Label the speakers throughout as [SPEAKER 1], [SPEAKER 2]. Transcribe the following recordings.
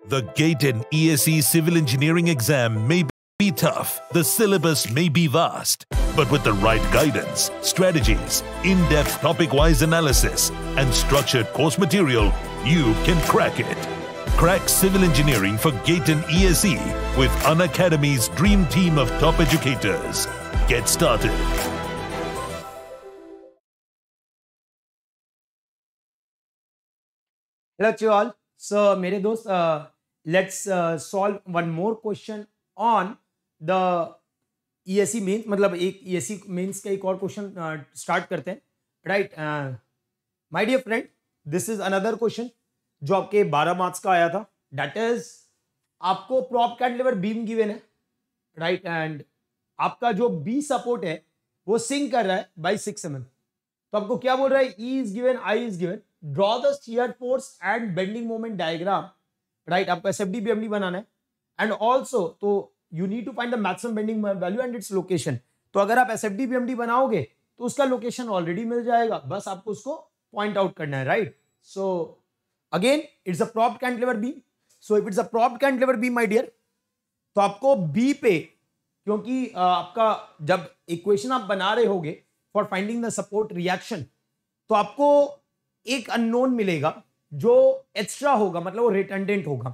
[SPEAKER 1] The GATE and ESE civil engineering exam may be tough, the syllabus may be vast, but with the right guidance, strategies, in-depth topic-wise analysis, and structured course material, you can crack it. Crack civil engineering for GATE and ESE with Unacademy's dream team of top educators. Get started.
[SPEAKER 2] Hello to you all. So, मेरे दोस्त, let's solve one more question on the ESE mains. मतलब एक ESE mains का एक और question start करते हैं, right? My dear friend, this is another question जो आपके 12 मार्क्स का आया था. दैट इज आपको प्रॉप कैंटिलीवर बीम गिवन है, राइट? एंड आपका जो बी सपोर्ट है वो सिंक कर रहा है बाई 6 mm. तो आपको क्या बोल रहा है? E is given, I is given, draw the shear force and bending moment diagram, right? आपको SFD BMD बनाना है. एंड ऑल्सो तो you need to find the maximum bending value and its location. तो अगर आप SFD BMD बनाओगे तो उसका लोकेशन ऑलरेडी मिल जाएगा, बस आपको उसको पॉइंट आउट करना है, right? So again it's a propped cantilever beam. So if it's a propped cantilever beam my dear, तो आपको बी पे, क्योंकि आपका जब इक्वेशन आप बना रहे होगे for finding the support reaction, तो आपको एक अननोन मिलेगा जो एक्स्ट्रा होगा, मतलब वो रिटर्डेंट होगा.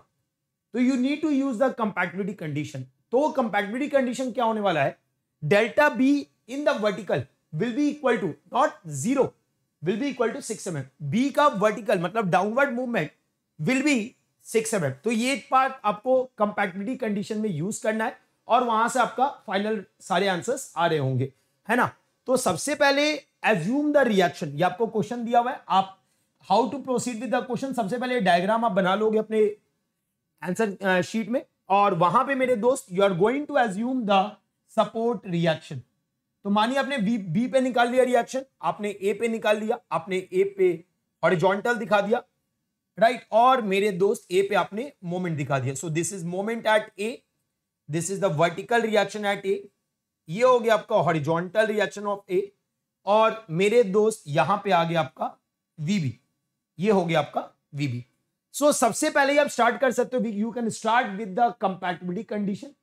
[SPEAKER 2] तो you need to use the compatibility condition. तो कंपैटिबिलिटी कंडीशन क्या होने वाला है? Delta B in the vertical will be equal to, not 0, will be equal to 6 mm. B का वर्टिकल मतलब downward movement will be 6 mm. तो ये part आपको कंपैटिबिलिटी कंडीशन में यूज करना है और वहां से आपका फाइनल सारे आंसर्स आ रहे होंगे, है ना? तो सबसे पहले एज्यूम द रिएक्शन. ये आपको क्वेश्चन दिया हुआ है, आप how to proceed with the question. सबसे पहले डायग्राम आप बना लोगे अपने आंसर शीट में, और वहां पे मेरे दोस्त you are going to assume the support reaction. तो मानिए आपने बी पे निकाल लिया रिएक्शन, आपने ए पे निकाल लिया, आपने ए पे हॉरिजॉन्टल दिखा दिया, राइट? और मेरे दोस्त ए पे आपने मोमेंट दिखा दिया. So this is moment at A, this is the vertical reaction at A. ये हो गया आपका हॉरिजॉन्टल रिएक्शन ऑफ ए, और मेरे दोस्त यहां पे आ गया आपका वीबी. ये हो गया आपका वीबी. सो सबसे पहले आप स्टार्ट कर सकते हो, you can start with the compatibility condition.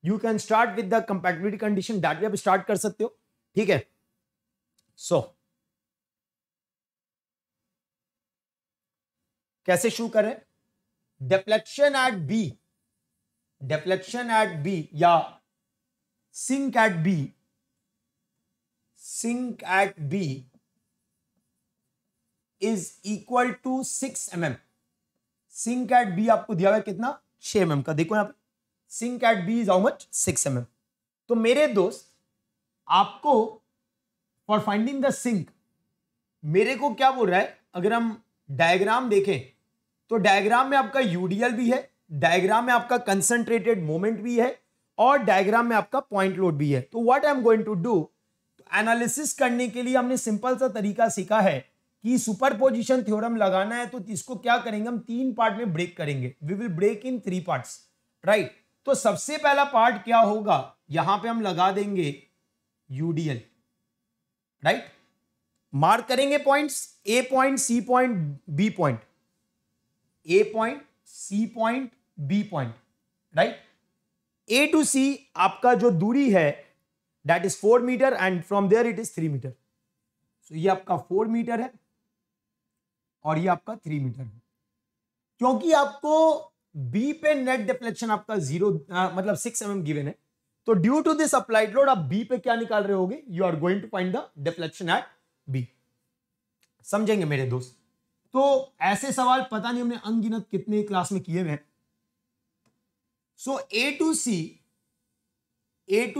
[SPEAKER 2] You can start with the compatibility condition, that way आप स्टार्ट कर सकते हो, ठीक है? सो कैसे शुरू करें? Deflection at B, deflection at B या sink at B, sink at B is equal to 6 mm. Sink at B आपको दिया हुआ है कितना? 6 mm का. देखो यहां पे sink at B is how much? 6 mm. तो मेरे दोस्त आपको फॉर फाइंडिंग द सिंक, मेरे को क्या बोल रहा है? अगर हम डायग्राम देखें तो डायग्राम में आपका यूडीएल भी है, डायग्राम में आपका कंसंट्रेटेड मोमेंट भी है, और डायग्राम में आपका पॉइंट लोड भी है. तो what I am going to do, analysis करने के लिए हमने सिंपल सा तरीका सीखा है कि सुपरपोजिशन थ्योरम लगाना है. तो इसको क्या करेंगे हम? 3 पार्ट में ब्रेक करेंगे. We will break in 3 parts, right? तो सबसे पहला पार्ट क्या होगा? यहां पे हम लगा देंगे यूडीएल, राइट? मार्क करेंगे points, A point, C point, B point, A point, C point, B point, right? A to C आपका जो दूरी है that is 4 metre and from there it is 3 metre. So ये आपका 4 मीटर है और ये आपका 3 मीटर है. क्योंकि आपको बी पे नेट डिफ्लेक्शन आपका 0 मतलब 6 mm गिवन है, तो due to this applied load आप बी पे क्या निकाल रहे होगे? You are going to find the deflection at B. समझेंगे मेरे दोस्त? तो ऐसे सवाल पता नहीं हमने अनगिनत कितने क्लास में किए हुए हैं. सो ए टू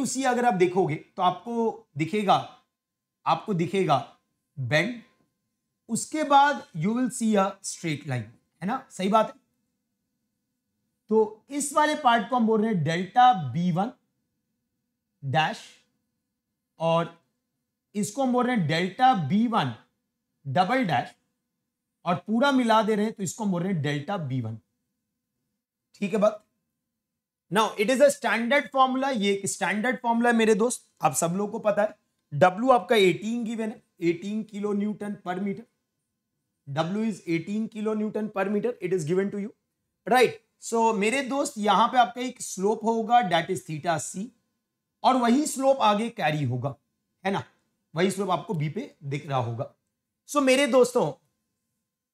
[SPEAKER 2] सी अगर आप देखोगे तो आपको दिखेगा बेंड, उसके बाद you will see a straight line, है ना? सही बात है. तो इस वाले पार्ट को हम बोल रहे हैं डेल्टा B1 डैश, और इसको हम बोल रहे हैं डेल्टा B1 डबल डैश, और पूरा मिला दे रहे हैं तो इसको हम बोल रहे हैं डेल्टा B1. ठीक है बात? Now it is a standard formula. ये एक स्टैंडर्ड फॉर्मूला है मेरे दोस्त, आप सब लोगों को पता है. W आपका 18 गिवन है, 18 किलो न्यूटन पर metre. W is 18 kilonewton per meter. It is given to you, right? सो मेरे दोस्त यहां पे आपका एक स्लोप होगा डेट इज थीटा सी, और वही स्लोप आगे कैरी होगा, है ना, वही स्लोप आपको बी पे दिख रहा होगा। सो मेरे दोस्तों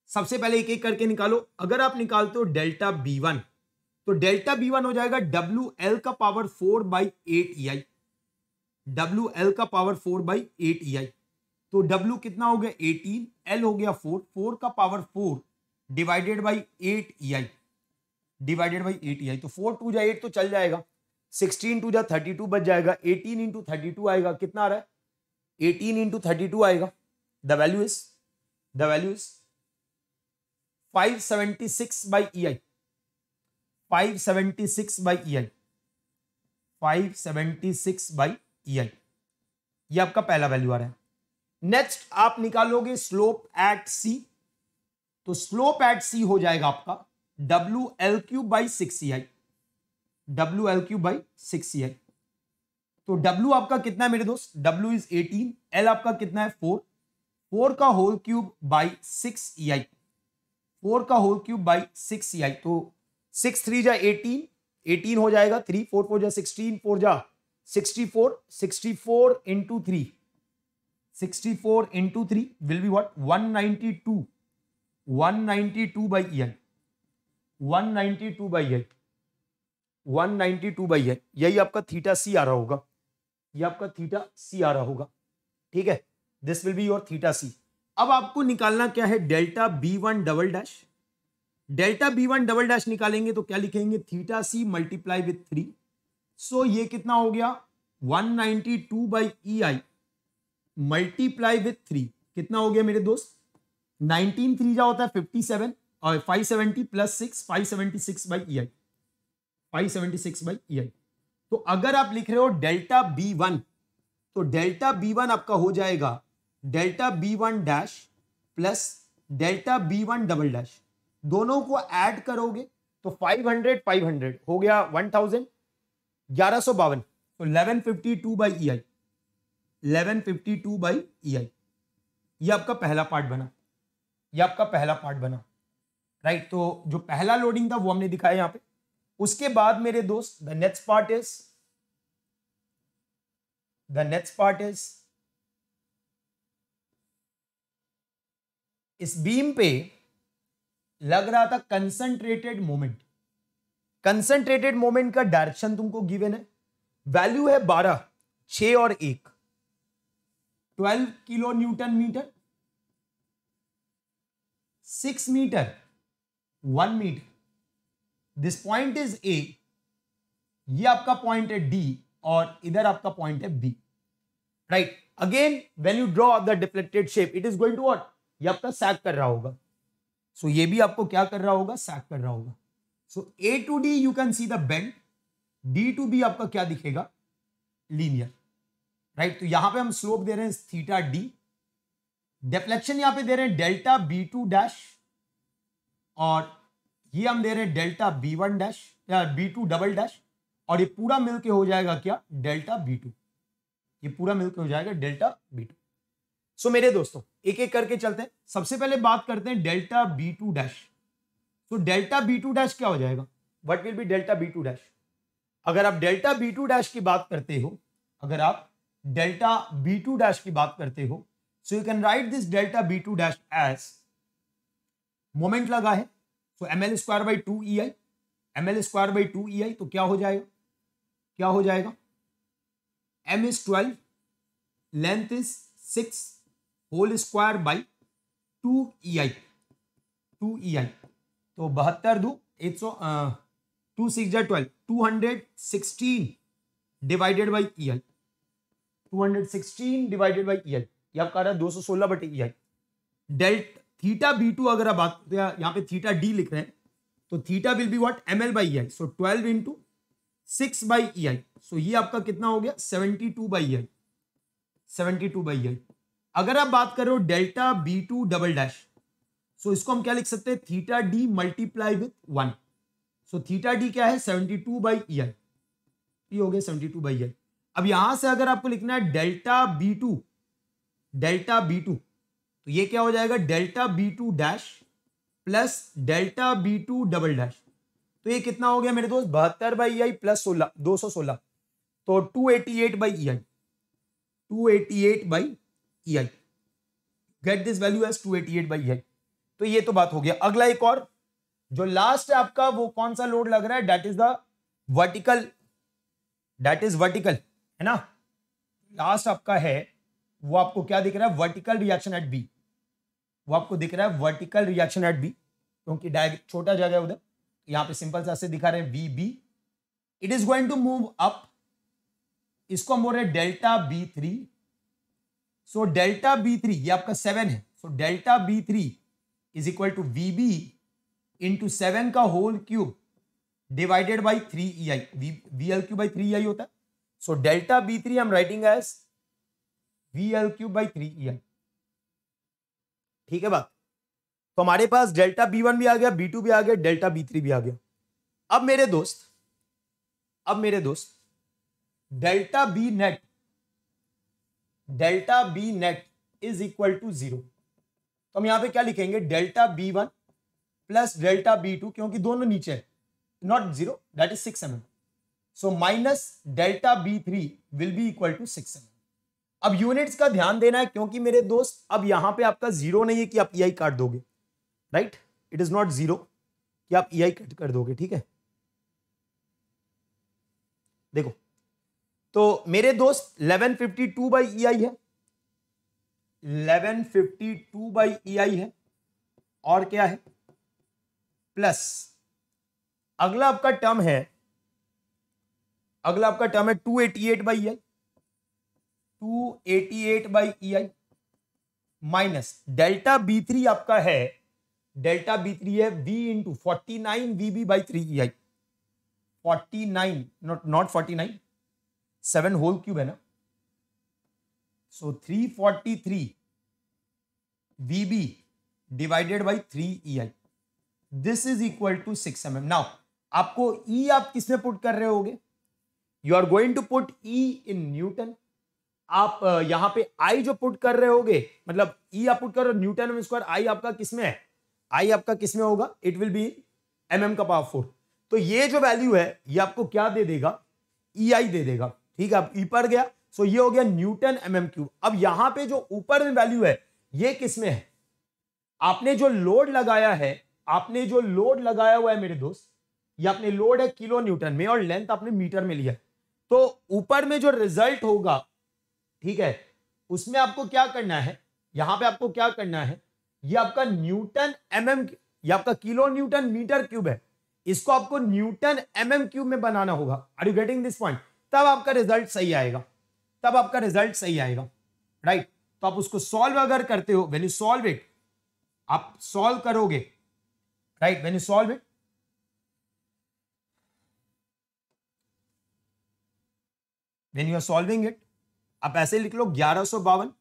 [SPEAKER 2] सबसे पहले एक एक करके निकालो। अगर आप निकालते हो डेल्टा B1, तो डेल्टा B1 हो जाएगा WL का पावर 4/8 EI, WL का पावर 4/8 EI। तो W कितना हो गया 18, L हो गया 4, 4 का power 4 divided by 8 EI, divided by 8 EI। तो 4 2 जा 8 तो चल जाएगा, 16 2 जा 32 बच जाएगा, 18 इंटू 32 आएगा, कितना आ रहा है 18 इंटू 32 आएगा। The value is 576/EI, 576/EI, 576/EI, ये आपका पहला वैल्यू आ रहा है। नेक्स्ट आप निकालोगे स्लोप एट सी, तो स्लोप एट सी हो जाएगा आपका WL3/6EI, WL3/6EI। तो W आपका कितना है मेरे दोस्त, W इज 18, L आपका कितना है 4, 4 का होल क्यूब बाई 6EI, 4 का होल क्यूब बाई 6EI। तो 6 3 जा 18, 18 हो जाएगा, 3 4 4 जा 16, 4 जा 64, 64 into 3, 64 into 3 will be what 192, 192/EI, 192/EI, 192/EI। यही आपका थीटा सी आ रहा होगा, ये आपका थीटा सी आ रहा होगा, ठीक है, this will be your theta C. अब आपको निकालना क्या है delta B1 double dash. Delta B1 double dash निकालेंगे तो क्या लिखेंगे theta C multiply with 3। So ये कितना हो गया 192/EI मल्टीप्लाई विथ 3, कितना हो गया मेरे दोस्त 19 3 जा होता है 57, और 570 प्लस 6 576/EI, 576/EI। तो अगर आप लिख रहे हो डेल्टा B1, तो डेल्टा B1 आपका हो जाएगा delta B1 dash plus delta B1 double dash, दोनों को ऐड करोगे तो 500 500 हो गया 1000, 1152। तो 1152/EI, 1152/EI, ये आपका पहला पार्ट बना, ये आपका पहला पार्ट बना, राइट। तो जो पहला लोडिंग था वो हमने दिखाया यहां पे। उसके बाद मेरे दोस्त द नेक्स्ट पार्ट इज इस बीम पे लग रहा था कंसंट्रेटेड मोमेंट। कंसंट्रेटेड मोमेंट का डायरेक्शन तुमको गिवन है, वैल्यू है 12, 6 और 1, 12 kilo newton metre, 6 metre, 1 metre. This point is A, ये आपका पॉइंट है डी, और इधर आपका पॉइंट है B, right. Again when you draw the deflected shape it is going to what, ये आपका सैग कर रहा होगा। सो ये भी आपको क्या कर रहा होगा, सैग कर रहा होगा। सो A to D you can see the bend, D to B आपका क्या दिखेगा लीनियर, राइट। तो यहां पे हम स्लोप दे रहे हैं थीटा डी, डिफ्लेक्शन यहां पे दे रहे हैं डेल्टा B2 डैश, और ये हम दे रहे हैं डेल्टा B1 डैश या B2 डबल डैश, और ये पूरा मिलके हो जाएगा क्या डेल्टा B2, ये पूरा मिलके हो जाएगा डेल्टा B2। सो मेरे दोस्तों एक एक करके चलते हैं। सबसे पहले बात करते हैं डेल्टा B2 डैश। तो डेल्टा B2 डैश क्या हो जाएगा, what will be delta B2 dash. अगर आप डेल्टा B2 डैश की बात करते हो, अगर आप डेल्टा B2 डैश की बात करते हो, so you can write this delta B2 dash as moment लगा है, सो ml²/2EI, ml²/2EI। तो क्या हो जाएगा, क्या हो जाएगा, m is 12, length is 6 whole square by 2EI, 2EI। तो 72 2 2 6 जा 12, 216 divided by EI, 216 divided by EI, ये आपका आ रहा है 216/EI। डेल्टा थीटा B2 अगर आप बात करते हैं, यहां पे थीटा डी लिख रहे हैं, तो theta will be what ml/EI, so 12 into 6/EI। सो ये आपका कितना हो गया 72/EI, 72/EI। अगर आप बात करो डेल्टा B2 डबल डैश, सो इसको हम क्या लिख सकते हैं theta D multiply with 1। So theta D क्या है 72/EI, ये हो गया 72/EI। अब यहां से अगर आपको लिखना है डेल्टा B2, डेल्टा B2, तो ये क्या हो जाएगा delta B2 dash plus delta B2 double dash. तो ये कितना हो गया मेरे दोस्त 72/EI प्लस 16 216, तो 288/EI 288/EI, get this value as 288/EI। तो ये तो बात हो गया। अगला एक और जो लास्ट है आपका, वो कौन सा लोड लग रहा है, that is the vertical, that is vertical, है ना। लास्ट आपका है वो आपको क्या दिख रहा है, वर्टिकल रिएक्शन एट बी, वो आपको दिख रहा है वर्टिकल रिएक्शन एट बी, क्योंकि छोटा जगह है उधर, यहां पे सिंपल सा से दिखा रहे हैं V B, it is going to move up, इसको हम बोल रहे हैं डेल्टा B3। सो डेल्टा B3 ये आपका 7 है, so delta B3 is equal to VB into 7 का whole cube divided by 3EI, VL3/3EI होता है। सो डेल्टा B3 हम राइटिंग एज VL3/3EI, ठीक है बात। तो हमारे पास डेल्टा B1 भी आ गया, B2 भी आ गया, डेल्टा B3 भी आ गया। अब मेरे दोस्त delta B net is equal to 0। तो हम यहां पे क्या लिखेंगे, delta B1 plus delta B2, क्योंकि दोनों नीचे है, not 0, that is 6 mm, so minus delta B3 will be equal to 6 mm। अब यूनिट्स का ध्यान देना है, क्योंकि मेरे दोस्त अब यहां पे आपका 0 नहीं है कि आप EI काट दोगे, राइट, इट इज नॉट 0 कि आप EI कट कर दोगे, ठीक है। देखो तो मेरे दोस्त 1152/EI है, 1152/EI है, और क्या है प्लस अगला आपका टर्म है 288/EI, 288/EI minus delta B3 आपका है, डेल्टा B3 है V into 49 VB/3EI, 49 not 49, 7 whole cube है ना, so 343 VB divided by 3EI, this is equal to 6 mm। Now आपको E आप किसमें पुट कर रहे होगे, you are going to put E in newton. आप यहां पे I जो पुट कर रहे होगे, मतलब E आप पुट कर रहे हो न्यूटन में स्क्वायर, I आपका किसमें है, I आपका किसमें होगा, इट विल बी mm का पावर 4। तो ये जो वैल्यू है ये आपको क्या दे देगा, EI दे देगा, ठीक है। अब E पर गया, सो ये हो गया न्यूटन mm3। अब यहां पे जो ऊपर में वैल्यू है ये किसमें है, आपने जो लोड लगाया है, आपने जो लोड लगाया हुआ है मेरे दोस्त, ये आपने लोड है किलो न्यूटन में और लेंथ आपने मीटर में लिया है, तो ऊपर में जो रिजल्ट होगा, ठीक है, उसमें आपको क्या करना है, यहां पे आपको क्या करना है, ये आपका न्यूटन mm, ये आपका किलो न्यूटन मीटर क्यूब है, इसको आपको न्यूटन mm3 में बनाना होगा। Are you getting this point, तब आपका रिजल्ट सही आएगा, तब आपका रिजल्ट सही आएगा, राइट। तो आप उसको सॉल्व अगर करते हो, व्हेन यू सॉल्व इट, आप सॉल्व करोगे, right, when you solve it, when you are solving it, आप ऐसे लिख लो 1152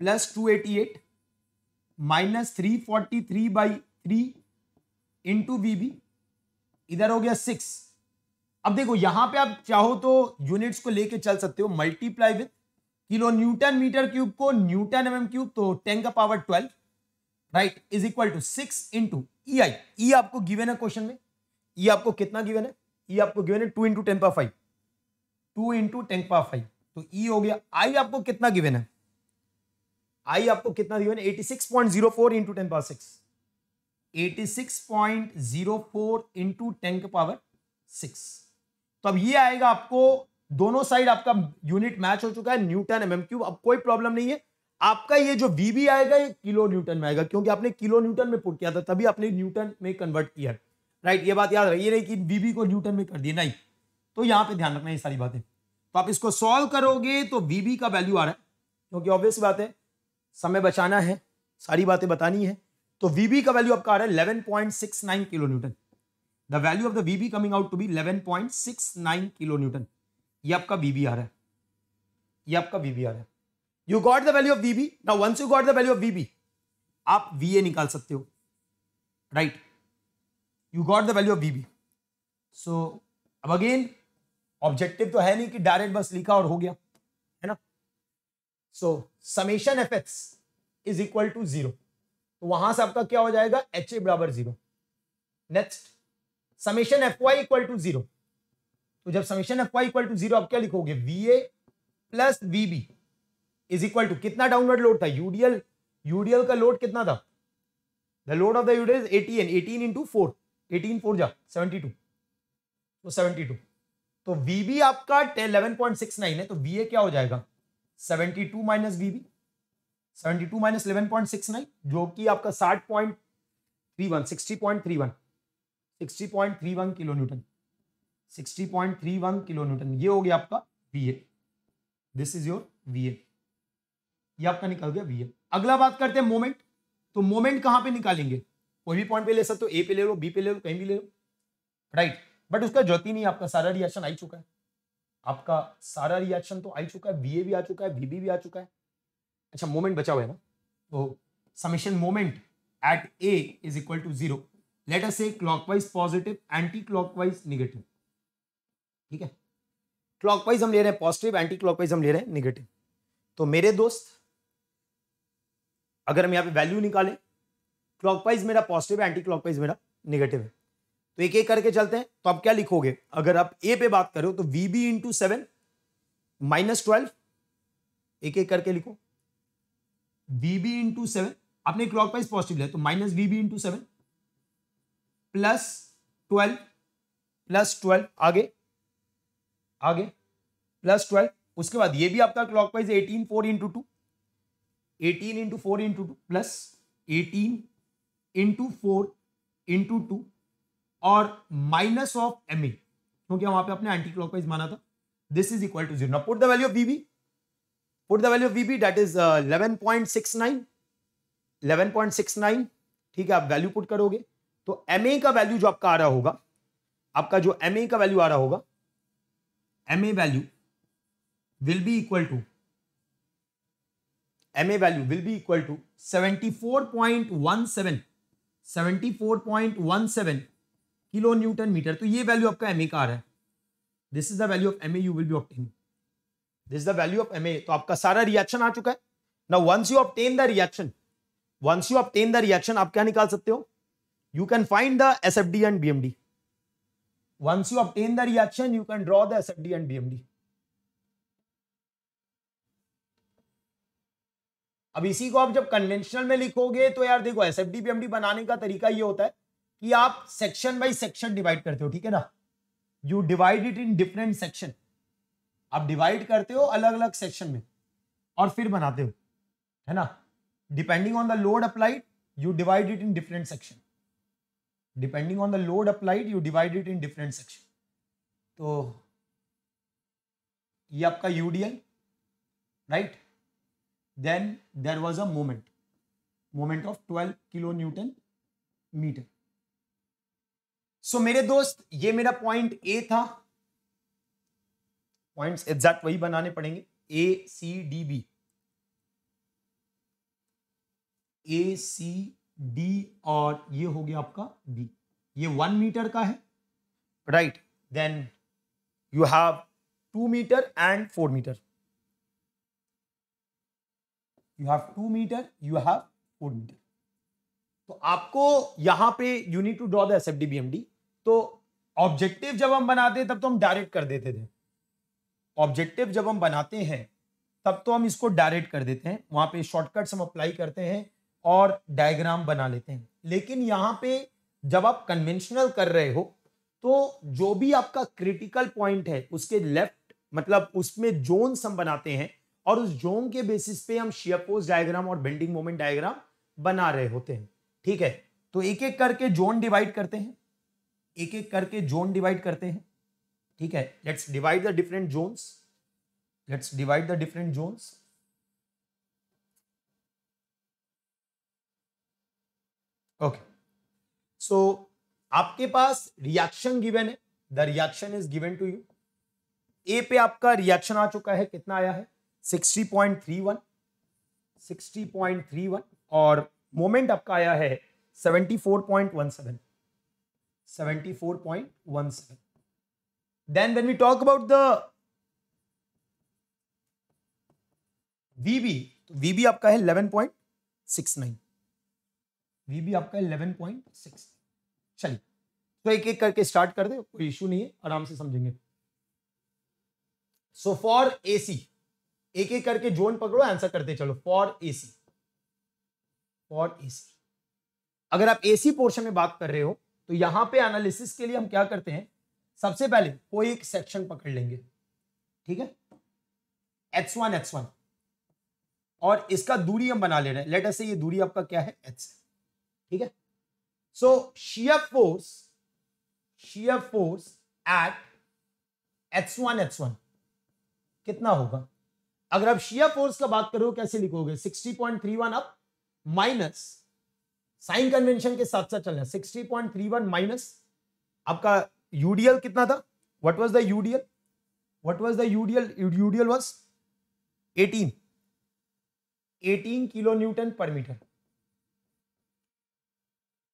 [SPEAKER 2] प्लस 288 माइनस 343/3 इंटू VB, इधर हो गया 6। अब देखो यहां पे आप चाहो तो यूनिट्स को लेके चल सकते हो, multiply with kilo newton metre cube को न्यूटन mm3, तो 10 का power 12, right, is equal to 6 into EI। E आपको गिवन है क्वेश्चन में, E आपको कितना गिवन है, E आपको गिवन है 2 इंटू 10 पावर 5, 2 इंटू 10 पावर 5, तो E हो गया। I आपको कितना गिवन है, I आपको कितना गिवन है 86.04 इंटू 10 पावर 6, 86.04 इंटू 10 के पावर 6। तो अब ये आएगा आपको, दोनों साइड आपका यूनिट मैच हो चुका है, न्यूटन mm3। अब कोई प्रॉब्लम नहीं है, आपका ये जो VB आएगा ये किलो न्यूटन में आएगा, क्योंकि आपने किलो न्यूटन में पुट किया था, तभी आपने न्यूटन में कन्वर्ट किया, राइट। ये बात याद रखिए, नहीं कि VB को न्यूटन में कर दिया, नहीं। तो यहां पे ध्यान रखना ये सारी बातें। तो आप इसको सॉल्व करोगे तो VB का वैल्यू आ रहा है, क्योंकि ऑब्वियस बात है समय बचाना है, सारी बातें बतानी है, तो VB का वैल्यू आपका आ रहा है 11.69 kilo newton. The value of the VB coming out to be 11.69 kilo newton. ये आपका VB आ रहा है, ये आपका VB आ रहा है। You got the value of VB। Now once you got the value of VB, आप VA निकाल सकते हो, right. You got the value of VB। So अब अगेन ऑब्जेक्टिव तो है नहीं कि डायरेक्ट बस लिखा और हो गया, है ना। So summation FX is equal to 0, तो वहां से आपका क्या हो जाएगा, HA बराबर 0। Next summation F Y equal to 0, तो जब summation F Y equal to 0 आप क्या लिखोगे, VA plus VB is equal to, कितना डाउनवर्ड लोड था, यूडीएल का लोड कितना था, the load of the UDL is 18 into 4, 18 4 जा 72, तो 72, तो वीबी आपका 11.69 है, तो वीए क्या हो जाएगा 72 माइनस वीबी, 72 माइनस 11.69 जो कि आपका 60.31 60.31 किलो न्यूटन, 60.31 किलो न्यूटन, ये हो गया आपका वीए, दिस इज योर वीए, ये आपका निकल गया वीए। अगला बात करते हैं मोमेंट, तो मोमेंट कहां पे निकालेंगे, कोई भी पॉइंट पे ले सकते हो, ए पे ले लो, बी पे ले लो, कहीं भी ले लो, राइट, बट उसका जरूरत ही नहीं, आपका सारा रिएक्शन आ ही चुका है, आपका सारा रिएक्शन तो आ ही चुका है, वीए भी आ चुका है, वीबी भी आ चुका है, अच्छा मोमेंट बचा हुआ है ना, तो summation moment at A is equal to 0, let us say clockwise positive, anti clockwise negative, ठीक है, क्लॉकवाइज हम ले रहे हैं पॉजिटिव, एंटी क्लॉकवाइज हम ले रहे हैं निगेटिव, तो मेरे दोस्त अगर हम यहां पे वैल्यू निकालें, क्लॉकवाइज मेरा पॉजिटिव है, एंटी क्लॉकवाइज मेरा निगेटिव है, तो एक एक करके चलते हैं, तो आप क्या लिखोगे, अगर आप ए पे बात करो तो वीबी इंटू 7 माइनस 12, एक एक करके लिखो, वीबी इंटू 7, आपने क्लॉकवाइज पॉजिटिव लिया तो माइनस वीबी इंटू 7 प्लस 12 आगे आगे प्लस 12, उसके बाद ये भी आपका clockwise 18 4 into 2, 18 into 4 into 2 plus 18 into 4 into 2 और माइनस ऑफ एम ए, क्योंकि वहां पे अपने एंटी क्लॉकवाइज माना था, this is equal to 0। Now put the value of VB, put the value of VB that is 11.69, ठीक है, आप वैल्यू पुट करोगे तो एम ए का वैल्यू जो आपका आ रहा होगा, आपका जो एम ए का वैल्यू आ रहा होगा, M A value will be equal to, MA value will be equal to 74.17 kilo newton metre, तो ये वैल्यू आपका MA का आ रहा है, this is the value of MA you will be obtaining, this is the value of MA, तो आपका सारा रिएक्शन आ चुका है। Now once you obtain the reaction, आप क्या निकाल सकते हो, you can find the SFD and BMD, once you obtain the reaction you can draw the SFD and BMD। अब इसी को आप जब कन्वेंशनल में लिखोगे तो यार देखो, एसएफडी बीएमडी बनाने का तरीका ये होता है कि आप सेक्शन बाय सेक्शन डिवाइड करते हो, ठीक है ना, you divide it in different section, आप डिवाइड करते हो अलग अलग सेक्शन में और फिर बनाते हो, है ना, depending on the load applied you divide it in different section, depending on the load applied you divide it in different section. तो ये आपका UDL, right, then there was a moment of 12 kilo newton metre. So मेरे दोस्त ये मेरा point A था, points exact वही बनाने पड़ेंगे, ए सी डी और ये हो गया आपका बी, ये 1 मीटर का है, right, then you have 2 metre and 4 metre, you have 2 meter, you have 4 meter। तो आपको यहां पे you need to draw the SFD BMD। तो ऑब्जेक्टिव जब हम बनाते तब तो हम डायरेक्ट कर देते थे, ऑब्जेक्टिव जब हम बनाते हैं तब तो हम इसको डायरेक्ट कर देते हैं, वहां पे शॉर्टकट्स हम अप्लाई करते हैं और डायग्राम बना लेते हैं, लेकिन यहां पे जब आप कन्वेंशनल कर रहे हो तो जो भी आपका क्रिटिकल पॉइंट है उसके लेफ्ट, मतलब उसमें जोन्स हम बनाते हैं और उस जोन के बेसिस पे हम शियर फोर्स डायग्राम और बेंडिंग मोमेंट डायग्राम बना रहे होते हैं, ठीक है। तो एक एक करके जोन डिवाइड करते हैं, एक एक करके जोन डिवाइड करते हैं, ठीक है, let's divide the different zones, let's divide the different zones. Okay, so आपके पास रिएक्शन गिवन है, the reaction is given to you, A पे आपका रिएक्शन आ चुका है, कितना आया है 60.31 और मोमेंट आपका आया है 74.17। Then when we talk about the VB, तो वीबी आपका है 11.69, वीबी आपका 11.6। चलिए, तो एक एक करके स्टार्ट कर दे, कोई इश्यू नहीं है, आराम से समझेंगे। सो फॉर एसी, एक एक करके जोन पकड़ो, आंसर करते चलो। फॉर एसी, फॉर एसी, अगर आप एसी पोर्शन में बात कर रहे हो तो यहां पे एनालिसिस के लिए हम क्या करते हैं, सबसे पहले कोई एक सेक्शन पकड़ लेंगे, ठीक है, H1 H1, और इसका दूरी हम बना ले रहे हैं, लेट अस से ये दूरी आपका क्या है, H, ठीक है। सो shear force eight H1 H1 कितना होगा? अगर आप शियर फोर्स का बात करो कैसे लिखोगे, 60.31 अप माइनस, साइन कन्वेंशन के साथ साथ चलना, 60.31 माइनस आपका यूडीएल कितना था, what was the UDL, UDL was 18 kilo Newton पर मीटर।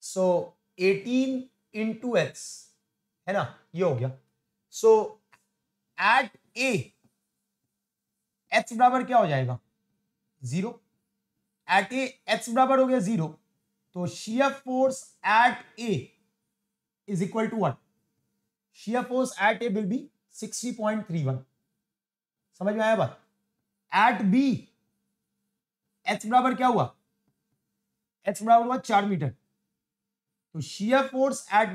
[SPEAKER 2] सो 18 इंटू एच है ना, ये हो गया। सो एट ए एच बराबर क्या हो जाएगा, 0। एट ए एच बराबर हो गया 0, तो shear force at A is equal to what, shear force at A will be 60.31। समझ में आया बात? एट बी एच बराबर क्या हुआ, एच बराबर हुआ 4 मीटर, तो शियर फोर्स एट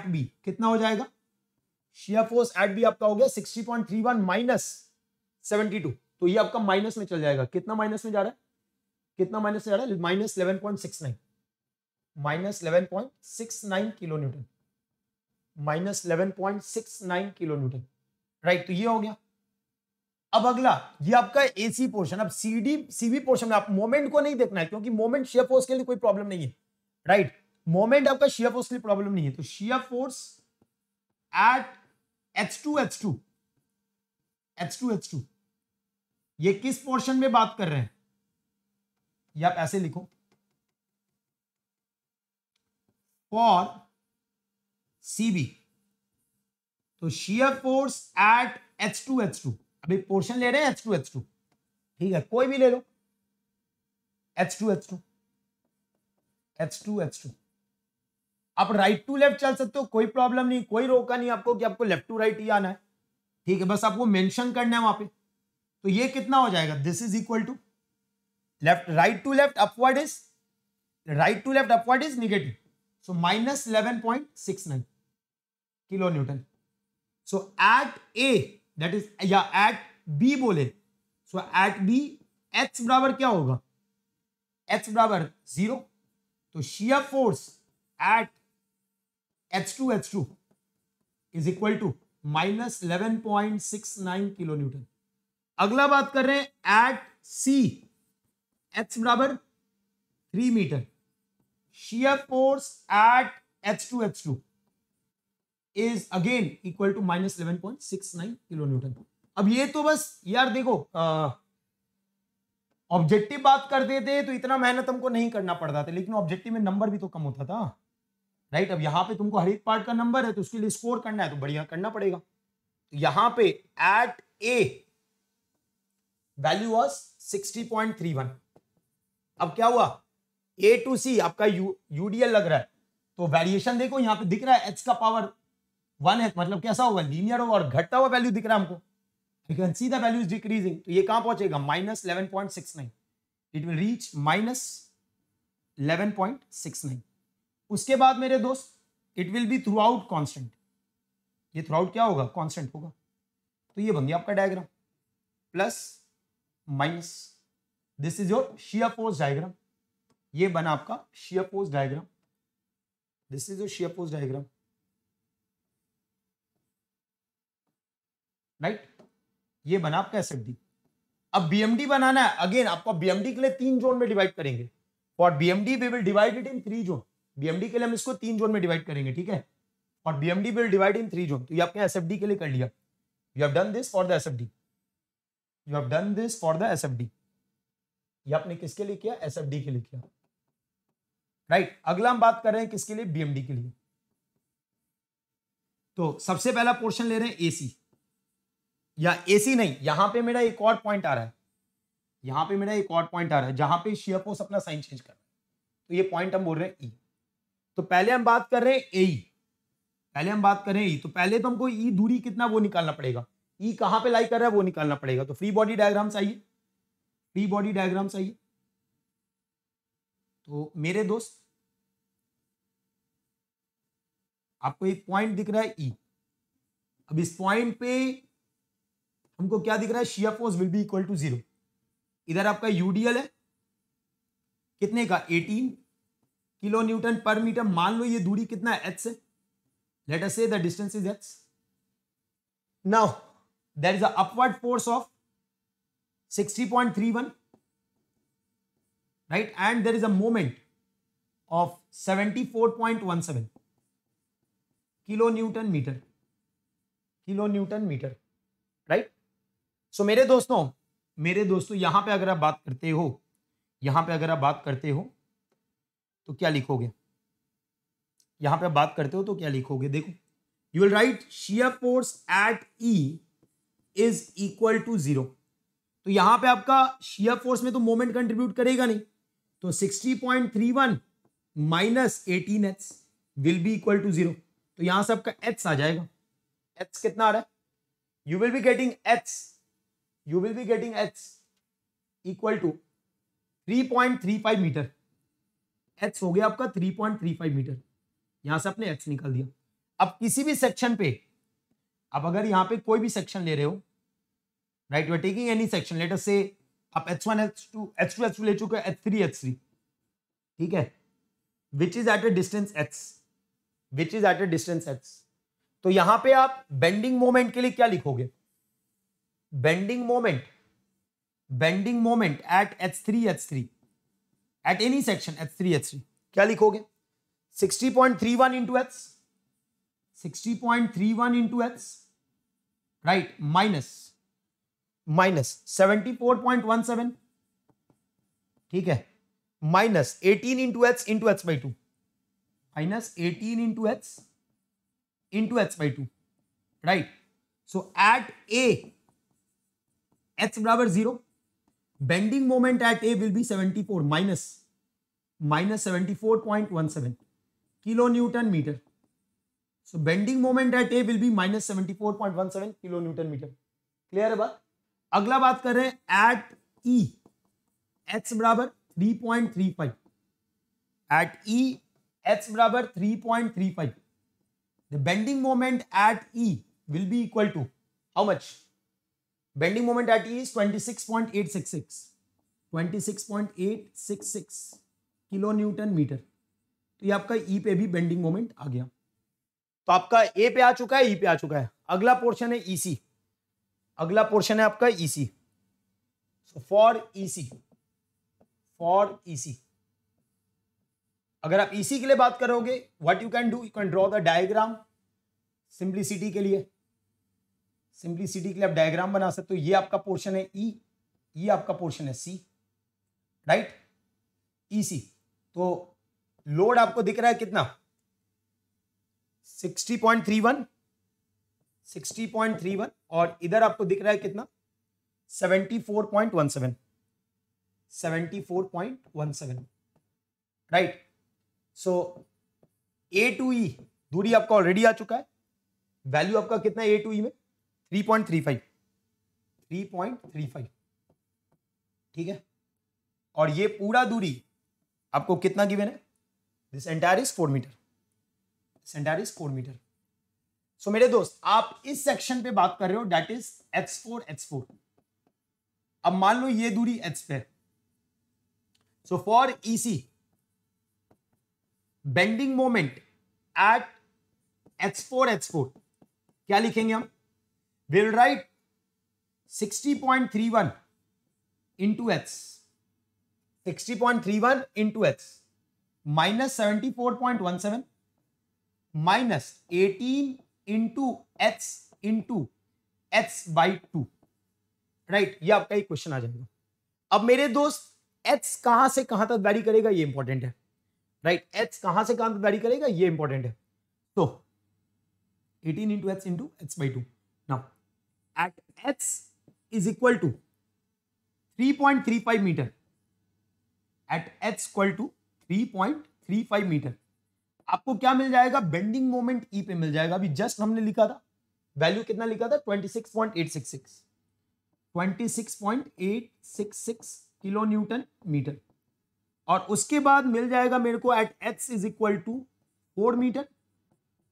[SPEAKER 2] बी कितना हो जाएगा, शियर फोर्स एट बी आपका हो गया 60.31 माइनस 72, तो ये आपका माइनस में चल जाएगा। कितना माइनस में जा रहा है, कितना माइनस में जा रहा है, minus 11.69, minus 11.69 kilo Newton, minus 11.69 kilo Newton, right. तो ये हो गया। अब अगला ये आपका एसी पोर्शन। अब सीबी पोर्शन में आप मोमेंट को नहीं देखना है, क्योंकि मोमेंट शियर फोर्स के लिए कोई प्रॉब्लम नहीं है, राइट। मोमेंट आपका शियर फोर्स के लिए प्रॉब्लम नहीं है, तो शियर फोर्स एट H2 ये किस पोर्शन में बात कर रहे हैं, ये आप ऐसे लिखो, फॉर सीबी, तो शियर फोर्स एट H2 अभी पोर्शन ले रहे हैं H2 ठीक है, कोई भी ले लो, H2 आप राइट टू लेफ्ट चल सकते हो, कोई प्रॉब्लम नहीं, कोई रोका नहीं आपको कि आपको लेफ्ट टू राइट ही आना है, ठीक है, बस आपको मेंशन करना है वहां पे। तो ये कितना हो जाएगा, this is equal to left, right to left upward is negative, so minus 11.69 kilo newton. So at A that is, या एट बी बोले, सो एट बी एच बराबर क्या होगा, एच बराबर 0, तो shear force at H2 is equal to minus 11.69 kilo newton. अगला बात कर रहे हैं एट सी, एच बराबर 3 metre, shear force at H2 is again equal to minus 11.69 kilo newton. अब ये तो बस यार देखो ऑब्जेक्टिव बात करते थे तो इतना मेहनत हमको नहीं करना पड़ता था, लेकिन ऑब्जेक्टिव में नंबर भी तो कम होता था, राइट। अब यहां पे तुमको हर एक पार्ट का नंबर है, तो उसके लिए स्कोर करना है तो बढ़िया करना पड़ेगा। तो यहां पे एट ए वैल्यू वाज 60.31। अब क्या हुआ, ए टू सी आपका यूडीएल लग रहा है, तो वेरिएशन देखो यहां पे दिख रहा है, एच का पावर 1 है, मतलब कैसा होगा, लीनियर होगा, और घटता हुआ वैल्यू दिख रहा है हमको, you can see the value is decreasing. तो ये कहां पहुंचेगा, minus 11.69, it will reach minus 11.69। उसके बाद मेरे दोस्त it will be through out constant, ये थ्रू आउट क्या होगा, कांस्टेंट होगा। तो ये बन गया आपका diagram, plus minus, this is your shear force diagram, ये बना आपका shear force diagram, this is your shear force diagram, right. ये बना आपका एसएफडी। अब बीएमडी बनाना है, अगेन आपको बीएमडी के लिए 3 जोन में डिवाइड करेंगे। For BMD we will divide it in 3 zone, BMD के लिए हम इसको 3 जोन में डिवाइड करेंगे, ठीक है, और BMD will divide in 3 zone. तो ये आपने एसएफडी के लिए कर लिया, you have done this for the SFD, you have done this for the SFD, ये आपने किसके लिए किया, एसएफडी के लिए किया, राइट। अगला हम बात कर रहे हैं किसके लिए, बीएमडी के लिए। तो सबसे पहला पोर्शन ले रहे हैं एसी, या एसी नहीं, यहां पे मेरा एक और पॉइंट आ रहा है, यहां पे मेरा एक और पॉइंट आ रहा है जहां पे शियर फोर्स अपना साइन चेंज कर रहा है, तो ये पॉइंट हम बोल रहे हैं ई। तो पहले हम बात कर रहे हैं ए, पहले हम बात करें ई, तो पहले तो हमको ई दूरी कितना वो निकालना पड़ेगा, ई कहां पे लाई कर रहा है वो निकालना पड़ेगा। तो फ्री बॉडी डायग्राम चाहिए, फ्री बॉडी डायग्राम चाहिए। तो मेरे दोस्त आपको एक पॉइंट दिख रहा है ई, अब इस पॉइंट पे हमको क्या दिख रहा है, shear force will be equal to 0। इधर आपका यूडीएल है कितने का, 18 किलो न्यूटन पर मीटर। मान लो ये दूरी कितना है, h से, let us say the distance is h. Now there is a upward force of 60.31, right, and there is a moment of 74.17 kilo newton metre, kilo newton metre, right. So मेरे दोस्तों यहां पे अगर आप बात करते हो, यहां पे अगर आप बात करते हो तो क्या लिखोगे, यहां पे आप बात करते हो तो क्या लिखोगे, देखो you will write shear force at E is equal to 0। तो यहां पे आपका शियर फोर्स में तो मोमेंट कंट्रीब्यूट करेगा नहीं, तो 60.31 minus 18h will be equal to 0। तो यहां से आपका h आ जाएगा, h कितना आ रहा है, you will be getting h equal to 3.35 metre. h हो गया आपका 3.35 मीटर, यहां से आपने h निकाल दिया। अब किसी भी सेक्शन पे, अब अगर यहां पे कोई भी सेक्शन ले रहे हो, right, you are taking any section, let us से आप h1 h2 ले चुके हो, h3 ठीक है, which is at a distance h, तो यहां पे आप बेंडिंग मोमेंट के लिए क्या लिखोगे, bending moment at h3 at any section h3 क्या लिखोगे, 60.31 into h, 60.31 into h, right, minus 74.17, ठीक है, minus 18 into h by 2, minus 18 into h by 2, right. So at A h बराबर 0, bending moment at A will be 74 minus 74.17 kilo newton metre. So bending moment at A will be minus 74.17 kilo newton metre. Clear है बात। अगला बात कर रहे हैं eight ई, h बराबर 3.35, eight ई h बराबर 3.35, the bending moment at E will be equal to how much, bending moment at E is 26.866 kilo newton metre. तो ये आपका ई पे भी बेंडिंग मोमेंट आ गया। तो आपका ए पे आ चुका है, ई पे आ चुका है। अगला पोर्शन है ईसी, अगला पोर्शन है आपका ईसी। सो फॉर ईसी अगर आप ईसी के लिए बात करोगे, what you can do, you can draw the diagram. Simplicity के लिए आप डायग्राम बना सकते हो। ये आपका पोर्शन है ई, ये आपका पोर्शन है सी, राइट, ईसी। तो लोड आपको दिख रहा है कितना, 60.31 और इधर आपको दिख रहा है कितना, 74.17, राइट। सो ए टू ई दूरी आपका ऑलरेडी आ चुका है, वैल्यू आपका कितना है ए टू ई में, 3.35, ठीक है। और ये पूरा दूरी आपको कितना गिवन है, this entire is 4 metre, so मेरे दोस्त आप इस सेक्शन पे बात कर रहे हो, दैट इज h4। अब मान लो ये दूरी h पे, so for EC bending moment eight h4 क्या लिखेंगे हम, will write 60.31 into h, 60.31 into h minus 74.17 minus 18 into h by 2, right. ये आपका एक क्वेश्चन आ जाएगा। अब मेरे दोस्त h कहां से कहां तक वैरी करेगा, ये इंपॉर्टेंट है, राइट। h कहां से कहां तक वैरी करेगा, ये इंपॉर्टेंट है। तो 18 into h by 2। Now at h is equal to 3.35 metre, at h equal to 3.35 metre. आपको क्या मिल जाएगा, बेंडिंग मोमेंट ई पे मिल जाएगा। अभी जस्ट हमने लिखा था वैल्यू कितना लिखा था, 26.866 किलो न्यूटन मीटर। और उसके बाद मिल जाएगा मेरे को at x is equal to 4 metre.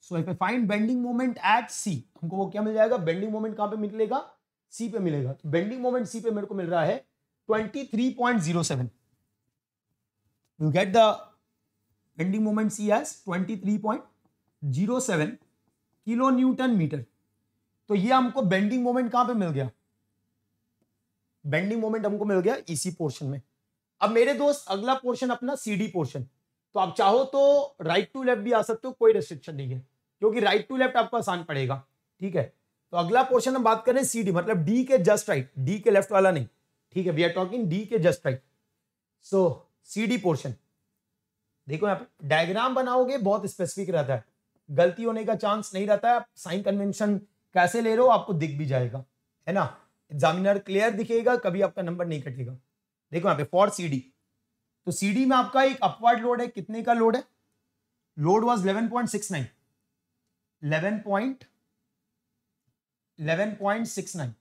[SPEAKER 2] So if I find bending moment at c, हमको वो क्या मिल जाएगा, बेंडिंग मोमेंट कहां पे मिलेगा, c पे मिलेगा। तो बेंडिंग मोमेंट c पे मेरे को मिल रहा है 23.07। You get the bending moment c as 23.07 kilo newton metre. तो ये हमको बेंडिंग मोमेंट कहां पे मिल गया, बेंडिंग मोमेंट हमको मिल गया इसी पोर्शन में। अब मेरे दोस्त अगला पोर्शन अपना सीडी पोर्शन, तो आप चाहो तो राइट टू लेफ्ट भी आ सकते हो, कोई रेस्ट्रिक्शन नहीं है, क्योंकि राइट टू लेफ्ट आपको आसान पड़ेगा। ठीक है, तो अगला पोर्शन हम बात करें सीडी, मतलब डी के जस्ट राइट, डी के लेफ्ट वाला नहीं। ठीक है, वी आर टॉकिंग डी के जस्ट राइट। सो सीडी पोर्शन देखो, यहाँ पे डायग्राम बनाओगे बहुत स्पेसिफिक रहता है, गलती होने का चांस नहीं रहता है। आप साइन कन्वेंशन कैसे ले रहे हो आपको दिख भी जाएगा, है ना, एग्जामिनर क्लियर दिखेगा, कभी आपका नंबर नहीं कटेगा। देखो यहाँ पे फॉर सीडी, तो सीडी में आपका एक अपवर्ड लोड है, कितने का लोड है, लोड वाज 11.69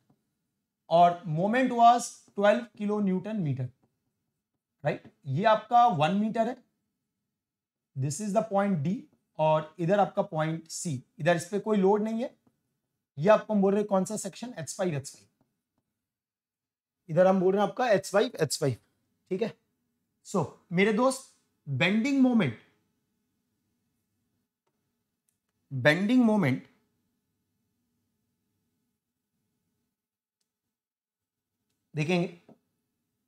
[SPEAKER 2] और moment was 12 kilo newton metre, right. ये आपका 1 मीटर है, this is the point D, और इधर आपका पॉइंट सी, इधर इस पे कोई लोड नहीं है। ये आपको हम बोल रहे हैं कौन सा सेक्शन, H5 इधर हम बोल रहे हैं आपका H5। ठीक है, सो मेरे दोस्त बेंडिंग मोमेंट देखेंगे,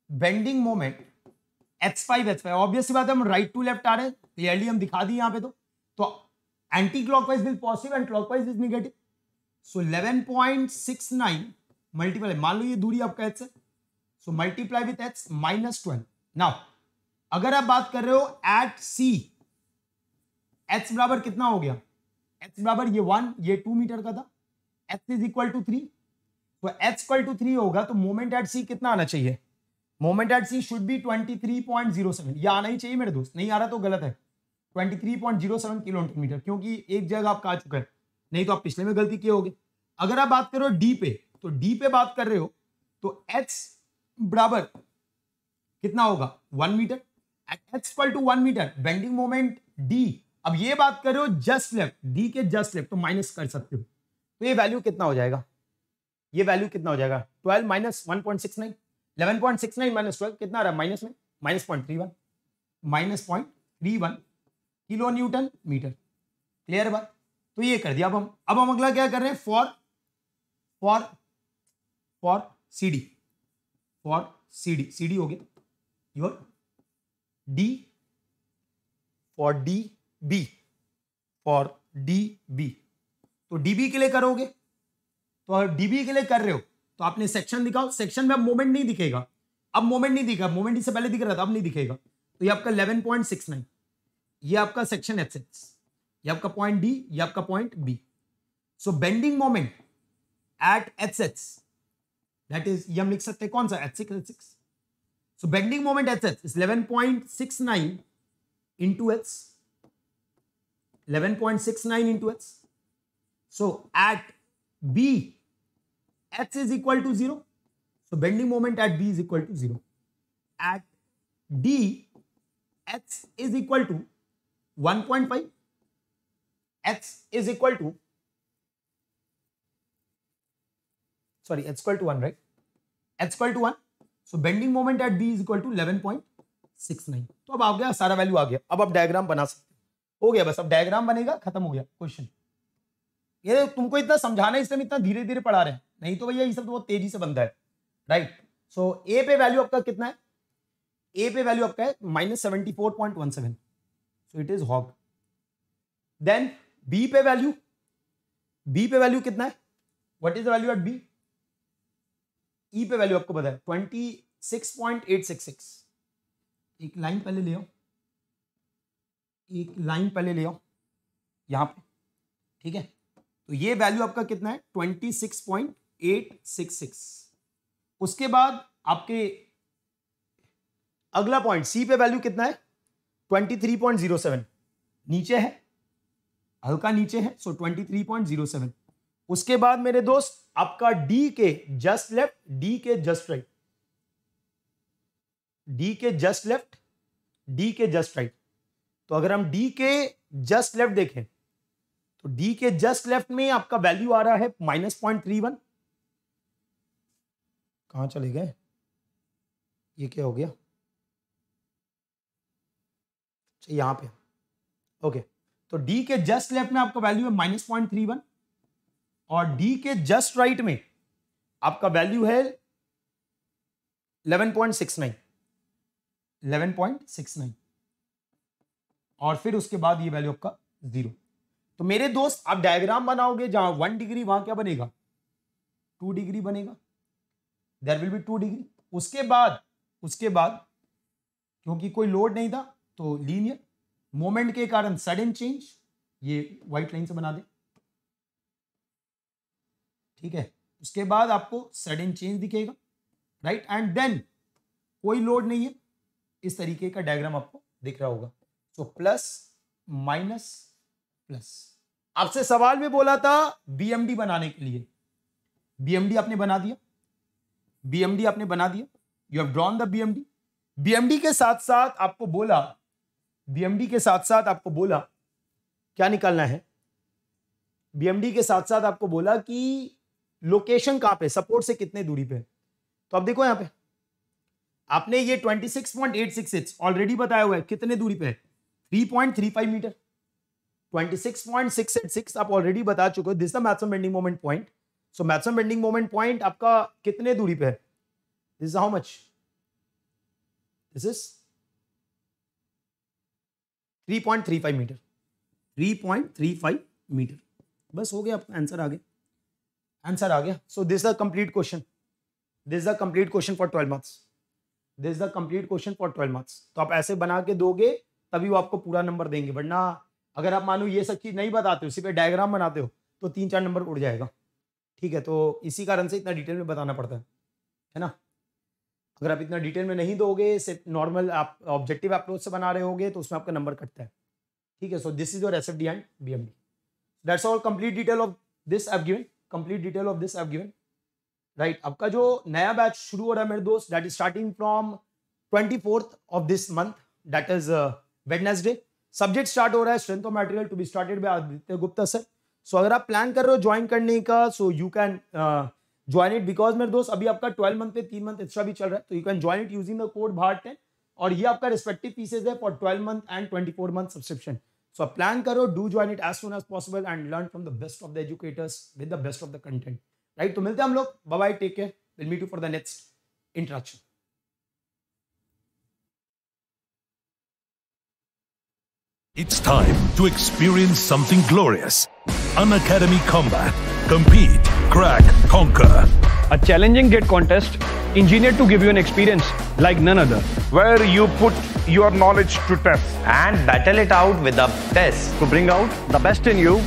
[SPEAKER 2] बेंडिंग मोमेंट H5 ऑब्वियस सी बात है, हम राइट टू लेफ्ट आ रहे हैं, क्लियरली हम दिखा दी यहां पे। तो anti clockwise is positive and clockwise is negative. So 11.69 multiply, मान लो ये दूरी आपका h है, so multiply with h -12। Now अगर आप बात कर रहे हो एट c, h बराबर कितना हो गया, h बराबर ये 1, ये 2 मीटर का था, h इज इक्वल टू 3, तो h इक्वल टू 3 होगा, तो मोमेंट एट c कितना आना चाहिए, moment at c should be 23.07। ये आना ही चाहिए मेरे दोस्त, नहीं आ रहा तो गलत है, 23.07 किलो न्यूटन मीटर, क्योंकि एक जगह आपका आ चुका है, नहीं तो आप पिछले में गलती किए होगे। अगर आप बात करो डी पे, तो डी पे बात कर रहे हो तो h बराबर कितना होगा, 1 metre, h equal to 1 metre, bending moment d। अब ये बात कर रहे हो जस्ट लेफ्ट, डी के जस्ट लेफ्ट, तो माइनस कर सकते हो, तो ये वैल्यू कितना हो जाएगा, ये वैल्यू कितना हो जाएगा, 12 माइनस 1.69, 11.69 माइनस 12 कितना आ रहा है, माइनस में -0.31 किलो न्यूटन मीटर। क्लियर है बात, तो ये कर दिया। अब हम अगला क्या कर रहे हैं, फॉर सीडी हो गया योर डी, फॉर डीबी, तो डीबी के लिए करोगे, तो डीबी के लिए कर रहे हो तो आपने सेक्शन दिखाओ, सेक्शन में अब मोमेंट नहीं दिखेगा, अब मोमेंट नहीं दिखा, मोमेंट इससे पहले दिख रहा था, अब नहीं दिखेगा। तो ये आपका 11.69, ये आपका सेक्शन HH, ये आपका पॉइंट डी, ये आपका point B. So bending moment at HH, that is, ये हम लिख सकते हैं कौन सा, H6। So bending moment HH is 11.69 into H, 11.69 into H. So at B, H is equal to 0. So bending moment at B is equal to 0. At D, H is equal to 1.5. H is equal to, sorry, H equal to 1, right? H equal to 1. So bending moment at B is equal to 11.69. तो अब आ गया, सारा value आ गया। अब आप diagram बना सकते हो गया, बस अब डायग्राम बनेगा, खत्म हो गया क्वेश्चन। ये तुमको इतना समझाना है, इसलिए इतना धीरे धीरे पढ़ा रहे हैं, नहीं तो भैया ये सब तो बहुत तेजी से बनता है, राइट। सो ए पे वैल्यू आपका कितना है, ए पे वैल्यू आपका है -74.17, so it is hog. Then B पे वैल्यू कितना है, what is the value at B, E पे वैल्यू आपको पता है 26.866। एक लाइन पहले ले आओ, यहां पे, ठीक है। तो ये वैल्यू आपका कितना है 26.866। उसके बाद आपके अगला पॉइंट सी पे वैल्यू कितना है 23.07, नीचे है हल्का नीचे है, सो 23.07। उसके बाद मेरे दोस्त आपका डी के जस्ट लेफ्ट, डी के जस्ट राइट, डी के जस्ट लेफ्ट, डी के जस्ट राइट। तो अगर हम डी के जस्ट लेफ्ट देखें तो डी के जस्ट लेफ्ट में आपका वैल्यू आ रहा है -0.31। कहां चले गए, ये क्या हो गया, यहां पे, ओके। तो डी के जस्ट लेफ्ट में आपका वैल्यू है -0.31 और डी के जस्ट राइट में आपका वैल्यू है 11.69, 11.69 और फिर उसके बाद ये वैल्यू आपका 0। तो मेरे दोस्त आप डायग्राम बनाओगे जहां 1 डिग्री, वहां क्या बनेगा 2 डिग्री बनेगा, देयर विल बी 2 डिग्री। उसके बाद क्योंकि कोई लोड नहीं था तो लीनियर मोमेंट के कारण सडन चेंज, ये व्हाइट लाइन से बना दे, ठीक है। उसके बाद आपको सडन चेंज दिखेगा, राइट, एंड देन कोई लोड नहीं है, इस तरीके का डायग्राम आपको दिख रहा होगा। तो प्लस माइनस प्लस। आपसे सवाल में बोला था बीएमडी बनाने के लिए, बीएमडी आपने बना दिया, बीएमडी आपने बना दिया, you have drawn the BMD. BMD के साथ साथ आपको बोला, बीएमडी के साथ साथ आपको बोला क्या निकालना है, बीएमडी के साथ साथ आपको बोला कि लोकेशन कहां पे, सपोर्ट से कितने दूरी पे है। तो अब देखो यहां पे आपने ये 26.866 ऑलरेडी बताया हुआ है, कितने दूरी पे है 3.35 मीटर। 26.686 आप ऑलरेडी बता चुके हो, this the maximum bending moment point. So maximum bending moment point आपका कितने दूरी पे है, this is how much, this is 3.35 metre, 3.35 metre. बस हो गया, आपका आंसर आ गया, आंसर आ गया। So this the complete question, this the complete question for 12 marks, this the complete question for 12 marks. तो आप ऐसे बना के दोगे तभी वो आपको पूरा नंबर देंगे, वरना अगर आप मानो ये सब चीज नहीं बताते हो, सिर्फ डायग्राम बनाते हो तो 3-4 नंबर उड़ जाएगा, ठीक है। तो इसी कारण से इतना डिटेल में बताना पड़ता है ना। अगर आप इतना डिटेल में नहीं दोगे, सिर्फ नॉर्मल आप ऑब्जेक्टिव अप्रोच से बना रहे होगे तो उसमें आपका नंबर कटता है, ठीक है। सो this is your SFD and BMD, that's all. Complete detail of this I have given, complete detail of this I have given, right. आपका जो नया बैच शुरू हो रहा है मेरे दोस्त, that is starting from 24th of this month, that is Wednesday. Subject start हो रहा है strength of material to be started by Aditya Gupta sir. So अगर आप प्लान कर रहे हो ज्वाइन करने का, so you can join it, because मेरे दोस्त अभी आपका 12 मंथ पे 3 मंथ एक्स्ट्रा भी चल रहा है, तो you can join it using the code BHART10 और ये आपका रिस्पेक्टिव फीसेज है for 12 month and 24 month subscription. So आप प्लान करो, do join it as soon as possible and learn from the best of the educators with the best of the content, right. तो मिलते हैं हम लोग, bye bye, take care, will meet you for the next interaction.
[SPEAKER 1] It's time to experience something glorious. Unacademy Combat. Compete, crack, conquer.
[SPEAKER 3] A challenging GATE contest engineered to give you an experience like none other.
[SPEAKER 4] Where you put your knowledge to test
[SPEAKER 5] and battle it out with the best.
[SPEAKER 3] To bring out the best in you,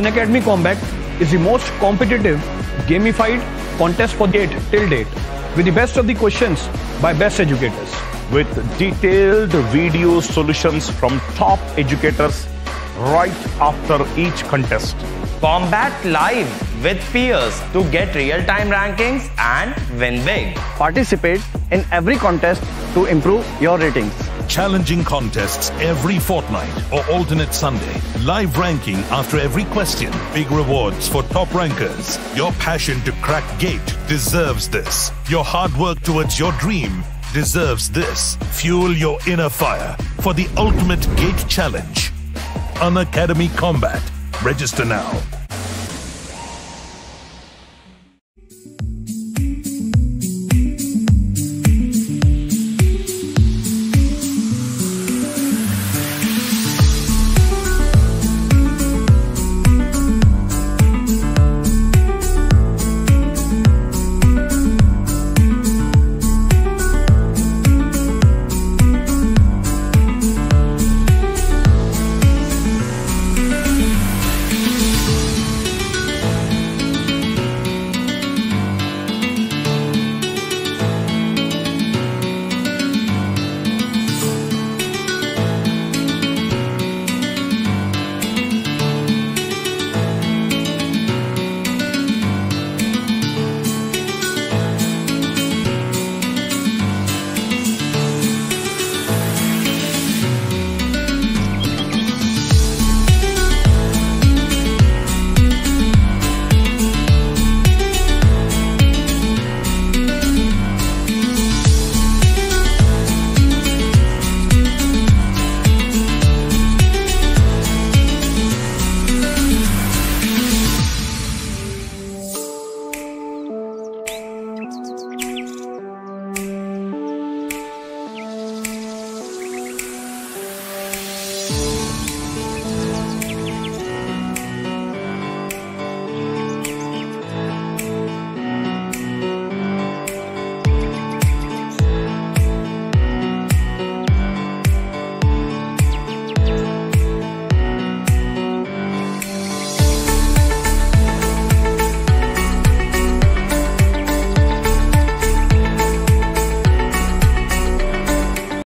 [SPEAKER 3] Unacademy Combat is the most competitive, gamified contest for GATE till date, with the best of the questions by best educators.
[SPEAKER 4] with detailed video solutions from top educators right after each contest.
[SPEAKER 5] Combat live with peers to get real-time rankings and win big.
[SPEAKER 3] Participate in every contest to improve your ratings.
[SPEAKER 1] Challenging contests every fortnight or alternate Sunday. Live ranking after every question. Big rewards for top rankers. Your passion to crack GATE deserves this. Your hard work towards your dream deserves this. Fuel your inner fire for the ultimate GATE challenge. Unacademy Combat. Register now.